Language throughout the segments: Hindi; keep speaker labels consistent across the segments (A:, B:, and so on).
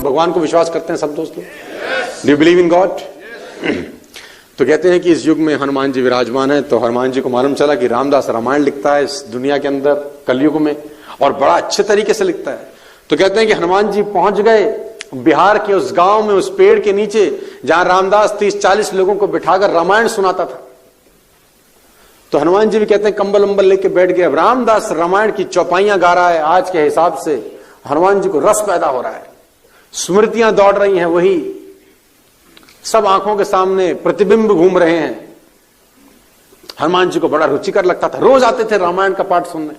A: भगवान को विश्वास करते हैं सब दोस्तों? Do you believe in God? तो कहते हैं कि इस युग में हनुमान जी विराजमान है। तो हनुमान जी को मालूम चला कि रामदास रामायण लिखता है इस दुनिया के अंदर कलयुग में, और बड़ा अच्छे तरीके से लिखता है। तो कहते हैं कि हनुमान जी पहुंच गए बिहार के उस गांव में, उस पेड़ के नीचे जहां रामदास 30-40 लोगों को बिठाकर रामायण सुनाता था। तो हनुमान जी भी कहते हैं कंबल अंबल लेके बैठ गए। अब रामदास रामायण की चौपाइयां गा रहा है। आज के हिसाब से हनुमान जी को रस पैदा हो रहा है, स्मृतियां दौड़ रही हैं, वही सब आंखों के सामने प्रतिबिंब घूम रहे हैं। हनुमान जी को बड़ा रुचिकर लगता था, रोज आते थे रामायण का पाठ सुनने,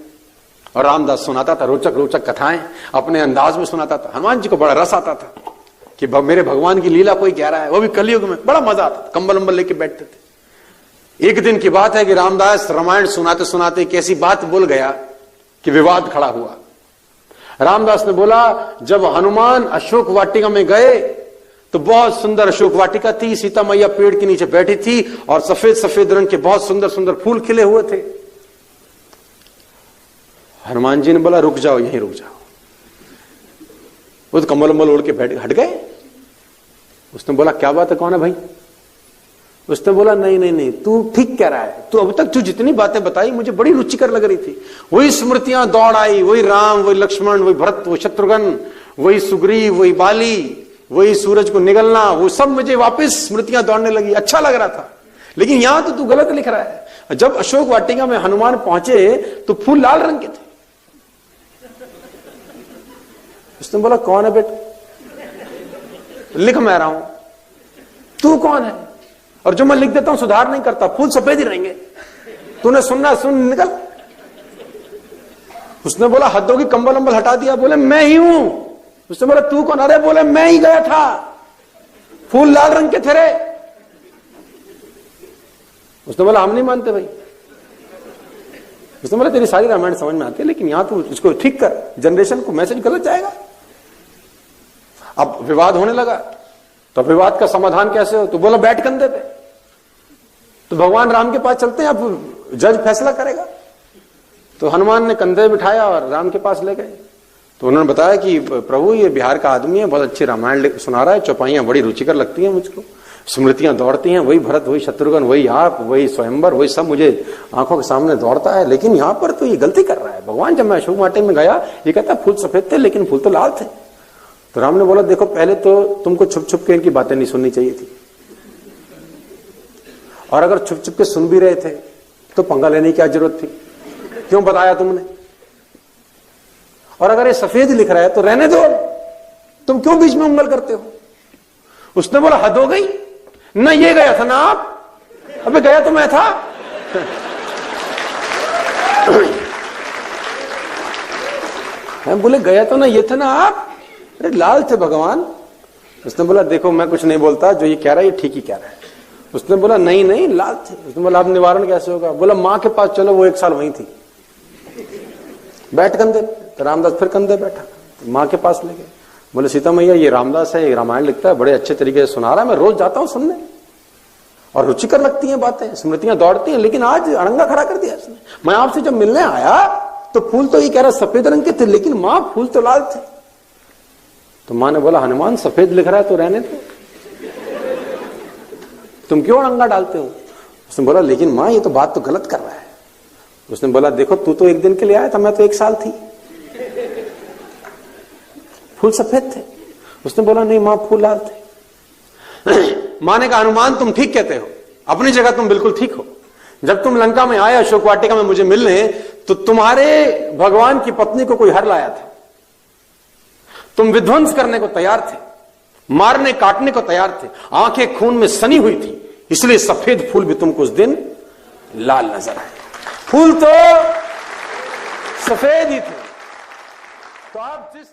A: और रामदास सुनाता था रोचक रोचक कथाएं, अपने अंदाज में सुनाता था। हनुमान जी को बड़ा रस आता था कि मेरे भगवान की लीला कोई कह रहा है, वो भी कलयुग में। बड़ा मजा आता था, कंबल अंबल लेके बैठते थे। एक दिन की बात है कि रामदास रामायण सुनाते सुनाते एक ऐसी बात बोल गया कि विवाद खड़ा हुआ। रामदास ने बोला, जब हनुमान अशोक वाटिका में गए तो बहुत सुंदर अशोक वाटिका थी, सीता मैया पेड़ के नीचे बैठी थी, और सफेद सफेद रंग के बहुत सुंदर सुंदर फूल खिले हुए थे। हनुमान जी ने बोला, रुक जाओ, यहीं रुक जाओ। वो तो कंबल अंबल ओढ़ के बैठ हट गए। उसने बोला, क्या बात है, कौन है भाई? उसने बोला, नहीं नहीं नहीं, तू ठीक कह रहा है, तू अब तक तू जितनी बातें बताई मुझे बड़ी रुचिकर लग रही थी। वही स्मृतियां दौड़ आई, वही राम, वही लक्ष्मण, वही भरत, वही शत्रुघ्न, वही सुग्रीव, वही बाली, वही सूरज को निगलना, वो सब मुझे वापस स्मृतियां दौड़ने लगी। अच्छा लग रहा था, लेकिन यहां तो तू गलत लिख रहा है। जब अशोक वाटिका में हनुमान पहुंचे तो फूल लाल रंग के थे। उसने बोला, कौन है बेटा? लिख मैं रहा हूं, तू कौन है? और जो मैं लिख देता हूं सुधार नहीं करता, फूल सफेद ही रहेंगे, तूने सुनना सुन, निकल। उसने बोला, हद होगी, कंबल अंबल हटा दिया। बोले, मैं ही हूं। उसने बोला, तू कौन? अरे बोले, मैं ही गया था, फूल लाल रंग के थे रे। उसने बोला, हम नहीं मानते भाई। उसने बोला, तेरी सारी रामायण समझ में आती है, लेकिन यहां तू इसको ठीक कर, जनरेशन को मैसेज गलत जाएगा। अब विवाद होने लगा, तो विवाद का समाधान कैसे हो? तो बोला, बैठ कंधे पे। तो भगवान राम के पास चलते हैं, अब जज फैसला करेगा। तो हनुमान ने कंधे बिठाया और राम के पास ले गए। तो उन्होंने बताया कि प्रभु, ये बिहार का आदमी है, बहुत अच्छी रामायण सुना रहा है, चौपाइयां बड़ी रुचिकर लगती हैं मुझको, स्मृतियां दौड़ती हैं, वही भरत, वही शत्रुघ्न, वही आप, वही स्वयंवर, वही सब मुझे आंखों के सामने दौड़ता है। लेकिन यहां पर तो ये गलती कर रहा है भगवान। जब मैं अशोक वाटिका में गया, ये कहता फूल सफेद थे, लेकिन फूल तो लाल थे। तो राम ने बोला, देखो, पहले तो तुमको छुप छुप के इनकी बातें नहीं सुननी चाहिए थी, और अगर छुप छुप के सुन भी रहे थे तो पंगा लेने की क्या जरूरत थी? क्यों बताया तुमने? और अगर ये सफेद लिख रहा है तो रहने दो, तुम क्यों बीच में उंगल करते हो? उसने बोला, हद हो गई ना, ये गया था ना आप? अबे गया तो मैं था। बोले, गया तो ना ये था ना आप? अरे लाल थे भगवान। उसने बोला, देखो, मैं कुछ नहीं बोलता, जो ये कह रहा है ये ठीक ही कह रहा है। उसने बोला, नहीं नहीं, लाल थे। उसने बोला, अब निवारण कैसे होगा? बोला, मां के पास चलो, वो 1 साल वहीं थी, बैठ कंधे। तो रामदास फिर कंधे बैठा, मां के पास ले गए। बोले, सीता मैया, ये रामदास है, ये रामायण लिखता है, बड़े अच्छे तरीके से सुना रहा है, मैं रोज जाता हूं सुनने, और रुचिकर लगती हैं बातें, स्मृतियां दौड़ती हैं, लेकिन आज अड़ंगा खड़ा कर दिया इसने। मैं आपसे जब मिलने आया तो फूल तो ये कह रहा सफेद रंग के थे, लेकिन मां, फूल तो लाल थे। तो मां ने बोला, हनुमान सफेद लिख रहा है तो रहने दो, तुम क्यों अड़ंगा डालते हो? उसने बोला, लेकिन मां, ये तो बात तो गलत कर रहा है। उसने बोला, देखो, तू तो 1 दिन के लिए आया था, मैं तो 1 साल थी, फूल सफेद थे। उसने बोला, नहीं मां, फूल लाल थे। मां ने कहा, हनुमान, तुम ठीक कहते हो, अपनी जगह तुम बिल्कुल ठीक हो। जब तुम लंका में आए अशोक वाटिका में मुझे मिलने, तो तुम्हारे भगवान की पत्नी को कोई हर लाया था, तुम विध्वंस करने को तैयार थे, मारने काटने को तैयार थे, आंखें खून में सनी हुई थी, इसलिए सफेद फूल भी तुमको उस दिन लाल नजर आए। फूल तो सफेद ही थे। तो आप जिस